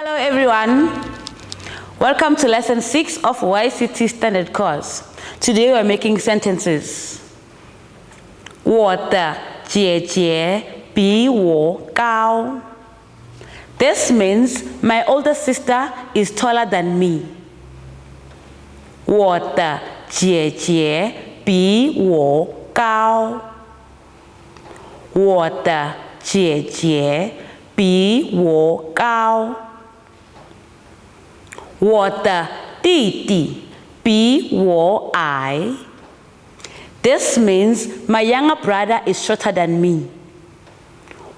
Hello everyone, welcome to lesson 6 of YTC Standard Course. Today we're making sentences. 我的姐姐比我高. This means my older sister is taller than me. 我的姐姐比我高. 我的姐姐比我高. 我的弟弟比我矮. This means my younger brother is shorter than me.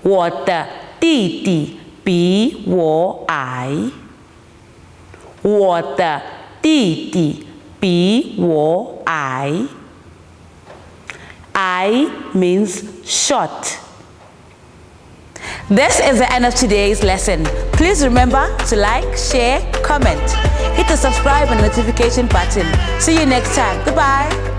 我的弟弟比我矮. 我的弟弟比我矮. I means short. This is the end of today's lesson. Please remember to like, share, comment. Hit the subscribe and notification button. See you next time. Goodbye.